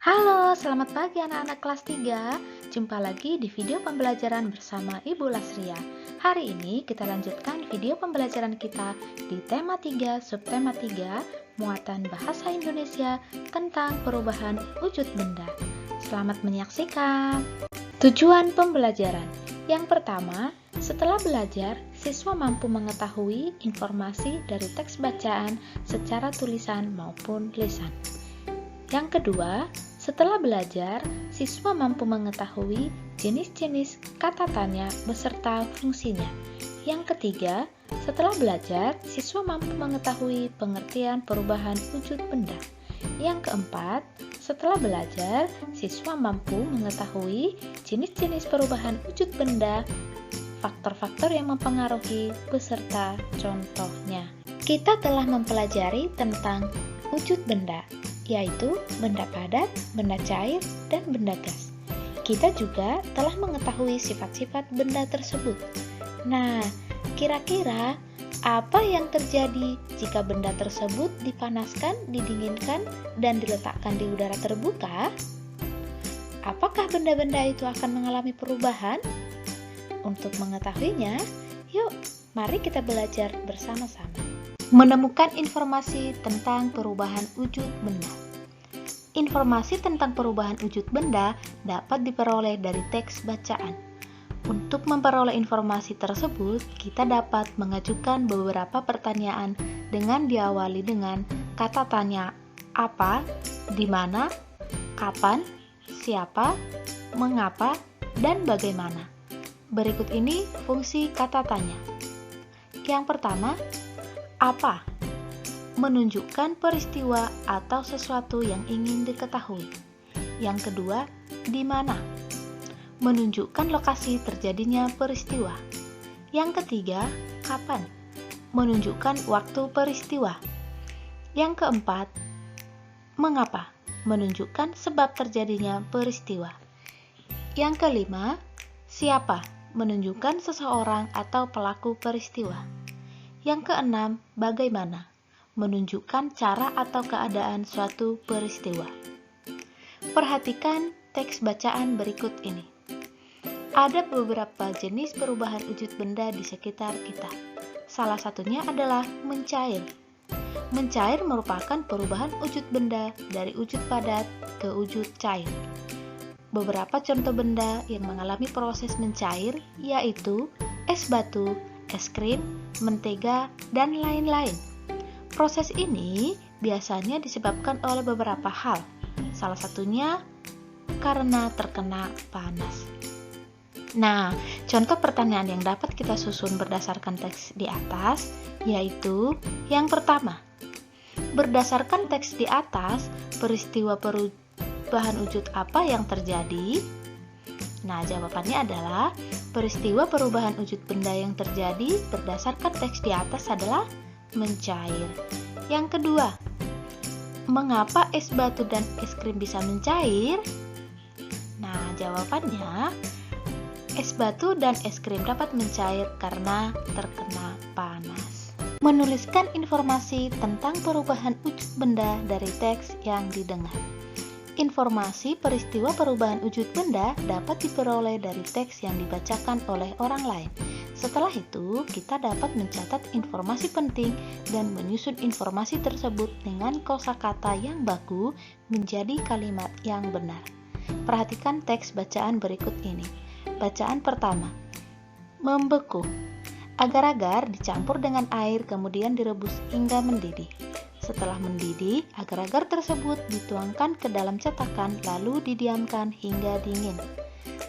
Halo, selamat pagi anak-anak kelas 3. Jumpa lagi di video pembelajaran bersama Ibu Lasria. Hari ini kita lanjutkan video pembelajaran kita di tema 3, subtema 3, muatan bahasa Indonesia tentang perubahan wujud benda. Selamat menyaksikan. Tujuan pembelajaran. Yang pertama, setelah belajar, siswa mampu mengetahui informasi dari teks bacaan secara tulisan maupun lisan. Yang kedua, setelah belajar, siswa mampu mengetahui jenis-jenis kata tanya beserta fungsinya. Yang ketiga, setelah belajar, siswa mampu mengetahui pengertian perubahan wujud benda. Yang keempat, setelah belajar, siswa mampu mengetahui jenis-jenis perubahan wujud benda, faktor-faktor yang mempengaruhi beserta contohnya. Kita telah mempelajari tentang wujud benda, yaitu benda padat, benda cair, dan benda gas. Kita juga telah mengetahui sifat-sifat benda tersebut. Nah, kira-kira apa yang terjadi jika benda tersebut dipanaskan, didinginkan, dan diletakkan di udara terbuka? Apakah benda-benda itu akan mengalami perubahan? Untuk mengetahuinya, yuk mari kita belajar bersama-sama. Menemukan informasi tentang perubahan wujud benda. Informasi tentang perubahan wujud benda dapat diperoleh dari teks bacaan. Untuk memperoleh informasi tersebut, kita dapat mengajukan beberapa pertanyaan dengan diawali dengan kata tanya apa, di mana, kapan, siapa, mengapa, dan bagaimana. Berikut ini fungsi kata tanya. Yang pertama, apa? Menunjukkan peristiwa atau sesuatu yang ingin diketahui. Yang kedua, di mana? Menunjukkan lokasi terjadinya peristiwa. Yang ketiga, kapan? Menunjukkan waktu peristiwa. Yang keempat, mengapa? Menunjukkan sebab terjadinya peristiwa. Yang kelima, siapa? Menunjukkan seseorang atau pelaku peristiwa. Yang keenam, bagaimana? Menunjukkan cara atau keadaan suatu peristiwa. Perhatikan teks bacaan berikut ini. Ada beberapa jenis perubahan wujud benda di sekitar kita. Salah satunya adalah mencair. Mencair merupakan perubahan wujud benda dari wujud padat ke wujud cair. Beberapa contoh benda yang mengalami proses mencair yaitu es batu, es krim, mentega, dan lain-lain. Proses ini biasanya disebabkan oleh beberapa hal, salah satunya karena terkena panas. Nah, contoh pertanyaan yang dapat kita susun berdasarkan teks di atas yaitu yang pertama, berdasarkan teks di atas, peristiwa perubahan wujud apa yang terjadi? Nah, jawabannya adalah peristiwa perubahan wujud benda yang terjadi berdasarkan teks di atas adalah mencair. Yang kedua, mengapa es batu dan es krim bisa mencair? Nah, jawabannya es batu dan es krim dapat mencair karena terkena panas. Menuliskan informasi tentang perubahan wujud benda dari teks yang didengar. Informasi peristiwa perubahan wujud benda dapat diperoleh dari teks yang dibacakan oleh orang lain. Setelah itu, kita dapat mencatat informasi penting dan menyusun informasi tersebut dengan kosakata yang baku menjadi kalimat yang benar. Perhatikan teks bacaan berikut ini. Bacaan pertama, membeku. Agar-agar dicampur dengan air kemudian direbus hingga mendidih. Setelah mendidih, agar-agar tersebut dituangkan ke dalam cetakan lalu didiamkan hingga dingin.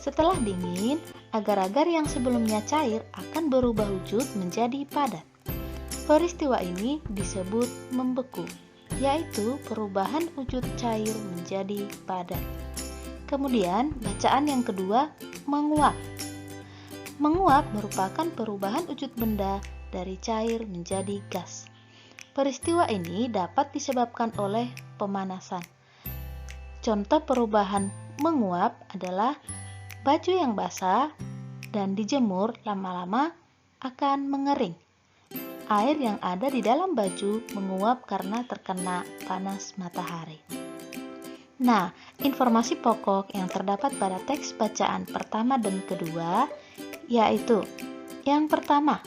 Setelah dingin, agar-agar yang sebelumnya cair akan berubah wujud menjadi padat. Peristiwa ini disebut membeku, yaitu perubahan wujud cair menjadi padat. Kemudian, bacaan yang kedua, menguap. Menguap merupakan perubahan wujud benda dari cair menjadi gas. Peristiwa ini dapat disebabkan oleh pemanasan. Contoh perubahan menguap adalah baju yang basah dan dijemur lama-lama akan mengering. Air yang ada di dalam baju menguap karena terkena panas matahari. Nah, informasi pokok yang terdapat pada teks bacaan pertama dan kedua, yaitu yang pertama,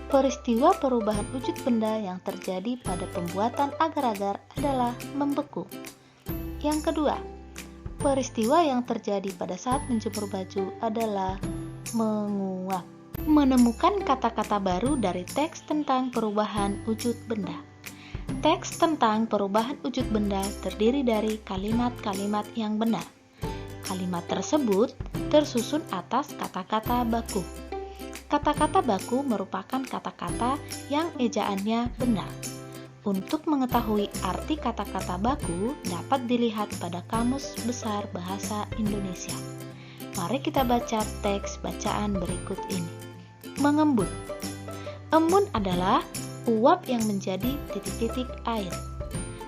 peristiwa perubahan wujud benda yang terjadi pada pembuatan agar-agar adalah membeku. Yang kedua, peristiwa yang terjadi pada saat menjemur baju adalah menguap. Menemukan kata-kata baru dari teks tentang perubahan wujud benda. Teks tentang perubahan wujud benda terdiri dari kalimat-kalimat yang benar. Kalimat tersebut tersusun atas kata-kata baku. Kata-kata baku merupakan kata-kata yang ejaannya benar. Untuk mengetahui arti kata-kata baku dapat dilihat pada Kamus Besar Bahasa Indonesia. Mari kita baca teks bacaan berikut ini. Mengembun. Embun adalah uap yang menjadi titik-titik air.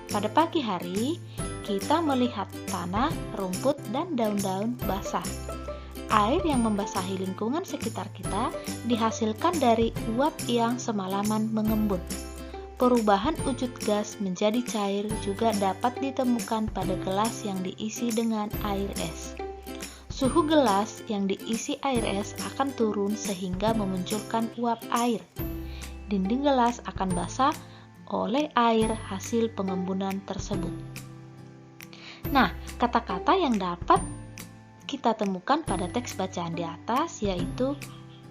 Pada pagi hari, kita melihat tanah, rumput, dan daun-daun basah. Air yang membasahi lingkungan sekitar kita dihasilkan dari uap yang semalaman mengembun. Perubahan wujud gas menjadi cair juga dapat ditemukan pada gelas yang diisi dengan air es. Suhu gelas yang diisi air es akan turun sehingga memunculkan uap air. Dinding gelas akan basah oleh air hasil pengembunan tersebut. Nah, kata-kata yang dapat kita temukan pada teks bacaan di atas yaitu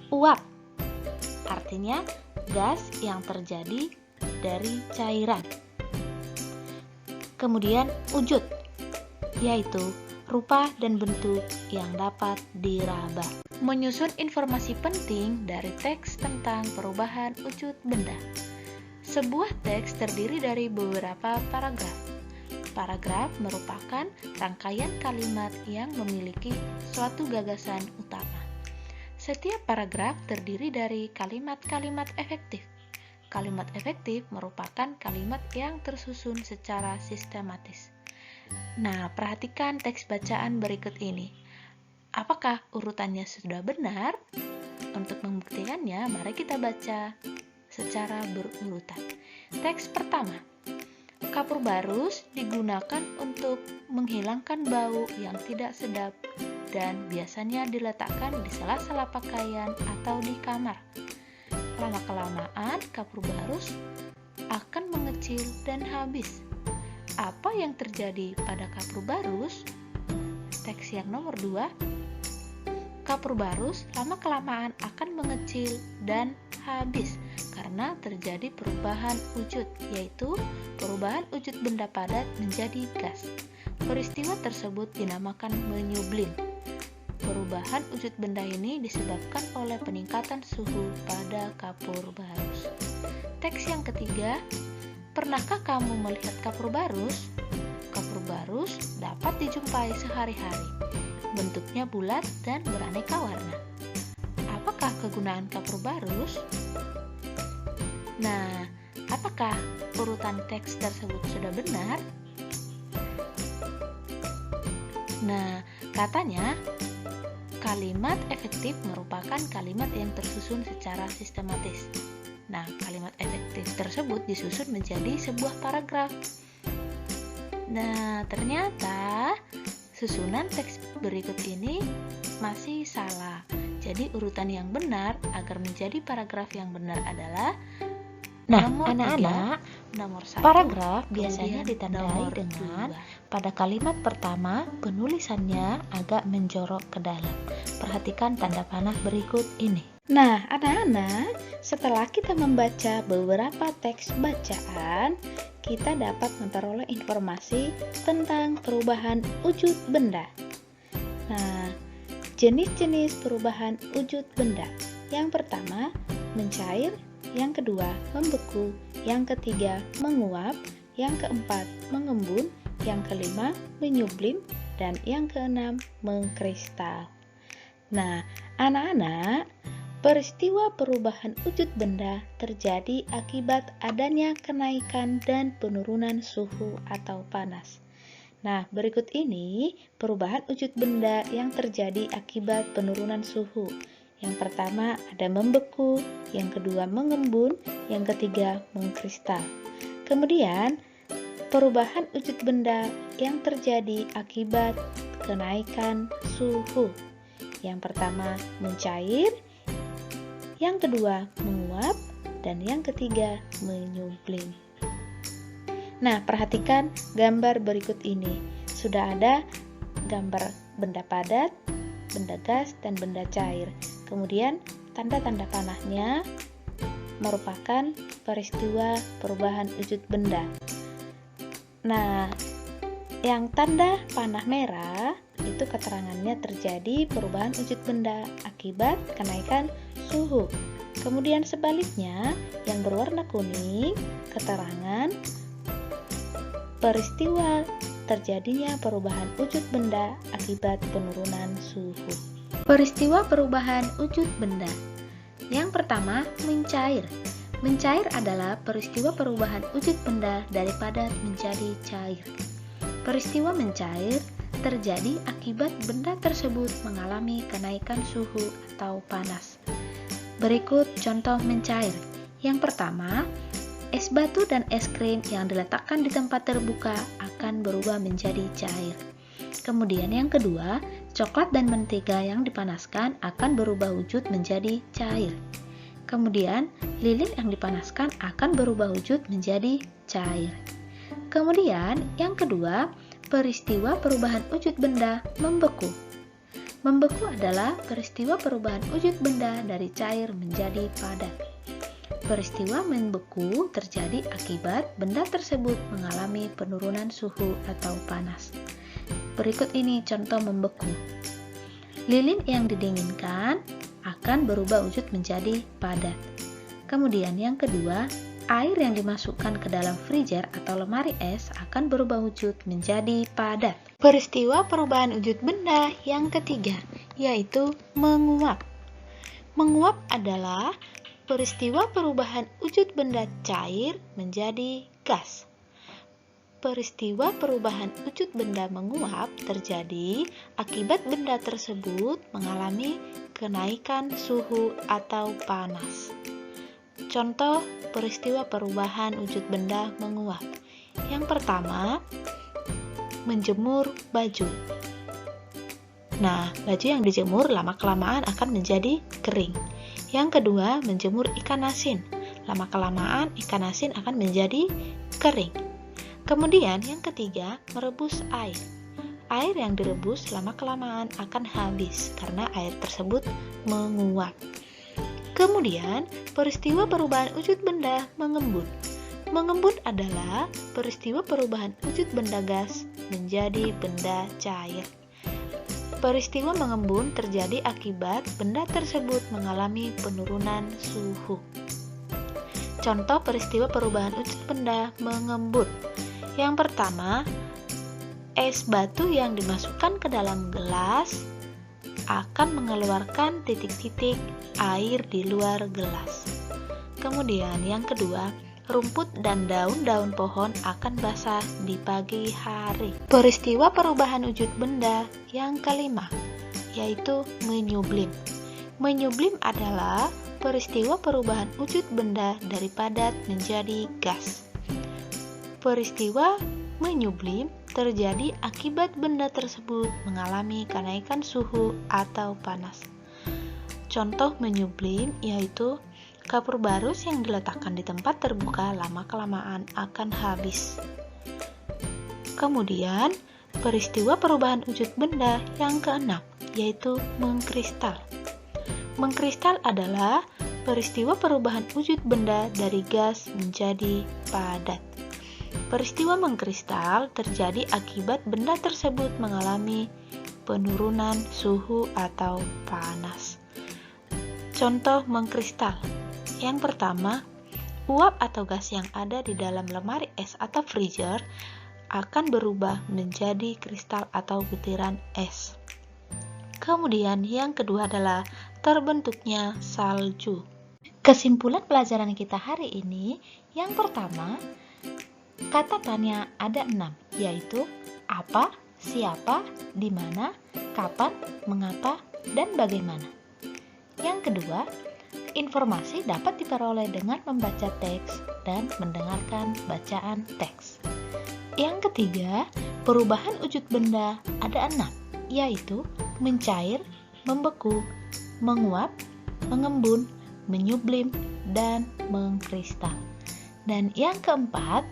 uap. Artinya gas yang terjadi dari cairan. Kemudian wujud, yaitu rupa dan bentuk yang dapat diraba. Menyusun informasi penting dari teks tentang perubahan wujud benda. Sebuah teks terdiri dari beberapa paragraf. Paragraf merupakan rangkaian kalimat yang memiliki suatu gagasan utama. Setiap paragraf terdiri dari kalimat-kalimat efektif. Kalimat efektif merupakan kalimat yang tersusun secara sistematis. Nah, perhatikan teks bacaan berikut ini. Apakah urutannya sudah benar? Untuk membuktikannya, mari kita baca secara berurutan. Teks pertama, kapur barus digunakan untuk menghilangkan bau yang tidak sedap dan biasanya diletakkan di sela-sela pakaian atau di kamar. Lama-kelamaan, kapur barus akan mengecil dan habis. Apa yang terjadi pada kapur barus? Teks yang nomor 2, kapur barus lama-kelamaan akan mengecil dan habis karena terjadi perubahan wujud, yaitu perubahan wujud benda padat menjadi gas. Peristiwa tersebut dinamakan menyublim. Perubahan wujud benda ini disebabkan oleh peningkatan suhu pada kapur barus. Teks yang ketiga, pernahkah kamu melihat kapur barus? Kapur barus dapat dijumpai sehari-hari. Bentuknya bulat dan beraneka warna. Apakah kegunaan kapur barus? Nah, apakah urutan teks tersebut sudah benar? Nah, katanya kalimat efektif merupakan kalimat yang tersusun secara sistematis. Nah, kalimat efektif tersebut disusun menjadi sebuah paragraf. Nah, ternyata susunan teks berikut ini masih salah. Jadi urutan yang benar agar menjadi paragraf yang benar adalah nomor anak-anak, nomor 1, paragraf biasanya ditandai dengan pada kalimat pertama penulisannya agak menjorok ke dalam. Perhatikan tanda panah berikut ini. Nah, anak-anak, setelah kita membaca beberapa teks bacaan, kita dapat memperoleh informasi tentang perubahan wujud benda. Nah, jenis-jenis perubahan wujud benda. Yang pertama, mencair. Yang kedua, membeku. Yang ketiga, menguap. Yang keempat, mengembun. Yang kelima, menyublim. Dan yang keenam, mengkristal. Nah, anak-anak, peristiwa perubahan wujud benda terjadi akibat adanya kenaikan dan penurunan suhu atau panas. Nah, berikut ini perubahan wujud benda yang terjadi akibat penurunan suhu. Yang pertama ada membeku, yang kedua mengembun, yang ketiga mengkristal. Kemudian perubahan wujud benda yang terjadi akibat kenaikan suhu. Yang pertama mencair, yang kedua menguap, dan yang ketiga menyublim. Nah, perhatikan gambar berikut ini. Sudah ada gambar benda padat, benda gas, dan benda cair. Kemudian tanda-tanda panahnya merupakan peristiwa perubahan wujud benda. Nah, yang tanda panah merah itu keterangannya terjadi perubahan wujud benda akibat kenaikan suhu. Kemudian sebaliknya, yang berwarna kuning keterangan peristiwa terjadinya perubahan wujud benda akibat penurunan suhu. Peristiwa perubahan wujud benda. Yang pertama, mencair. Mencair adalah peristiwa perubahan wujud benda dari padat menjadi cair. Peristiwa mencair terjadi akibat benda tersebut mengalami kenaikan suhu atau panas. Berikut contoh mencair. Yang pertama, es batu dan es krim yang diletakkan di tempat terbuka akan berubah menjadi cair. Kemudian yang kedua, coklat dan mentega yang dipanaskan akan berubah wujud menjadi cair. Kemudian, lilin yang dipanaskan akan berubah wujud menjadi cair. Kemudian, yang kedua, peristiwa perubahan wujud benda membeku. Membeku adalah peristiwa perubahan wujud benda dari cair menjadi padat. Peristiwa membeku terjadi akibat benda tersebut mengalami penurunan suhu atau panas. Berikut ini contoh membeku. Lilin yang didinginkan akan berubah wujud menjadi padat. Kemudian yang kedua, air yang dimasukkan ke dalam freezer atau lemari es akan berubah wujud menjadi padat. Peristiwa perubahan wujud benda yang ketiga, yaitu menguap. Menguap adalah peristiwa perubahan wujud benda cair menjadi gas. Peristiwa perubahan wujud benda menguap terjadi akibat benda tersebut mengalami kenaikan suhu atau panas. Contoh peristiwa perubahan wujud benda menguap. Yang pertama, menjemur baju. Nah, baju yang dijemur lama-kelamaan akan menjadi kering. Yang kedua, menjemur ikan asin. Lama-kelamaan ikan asin akan menjadi kering. Kemudian yang ketiga, merebus air. Air yang direbus lama-kelamaan akan habis karena air tersebut menguap. Kemudian, peristiwa perubahan wujud benda mengembun. Mengembun adalah peristiwa perubahan wujud benda gas menjadi benda cair. Peristiwa mengembun terjadi akibat benda tersebut mengalami penurunan suhu. Contoh peristiwa perubahan wujud benda mengembun. Yang pertama, es batu yang dimasukkan ke dalam gelas akan mengeluarkan titik-titik air di luar gelas. Kemudian yang kedua, rumput dan daun-daun pohon akan basah di pagi hari. Peristiwa perubahan wujud benda yang kelima, yaitu menyublim. Menyublim adalah peristiwa perubahan wujud benda dari padat menjadi gas. Peristiwa menyublim terjadi akibat benda tersebut mengalami kenaikan suhu atau panas. Contoh menyublim yaitu kapur barus yang diletakkan di tempat terbuka lama-kelamaan akan habis. Kemudian, peristiwa perubahan wujud benda yang keenam, yaitu mengkristal. Mengkristal adalah peristiwa perubahan wujud benda dari gas menjadi padat. Peristiwa mengkristal terjadi akibat benda tersebut mengalami penurunan suhu atau panas. Contoh mengkristal. Yang pertama, uap atau gas yang ada di dalam lemari es atau freezer akan berubah menjadi kristal atau butiran es. Kemudian yang kedua adalah terbentuknya salju. Kesimpulan pelajaran kita hari ini, yang pertama, kata tanya ada 6, yaitu apa, siapa, di mana, kapan, mengapa, dan bagaimana. Yang kedua, informasi dapat diperoleh dengan membaca teks dan mendengarkan bacaan teks. Yang ketiga, perubahan wujud benda ada 6, yaitu mencair, membeku, menguap, mengembun, menyublim, dan mengkristal. Dan yang keempat,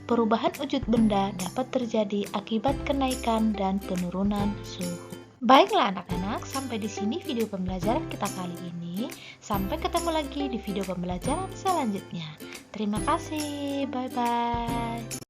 perubahan wujud benda dapat terjadi akibat kenaikan dan penurunan suhu. Baiklah anak-anak, sampai di sini video pembelajaran kita kali ini. Sampai ketemu lagi di video pembelajaran selanjutnya. Terima kasih, bye-bye.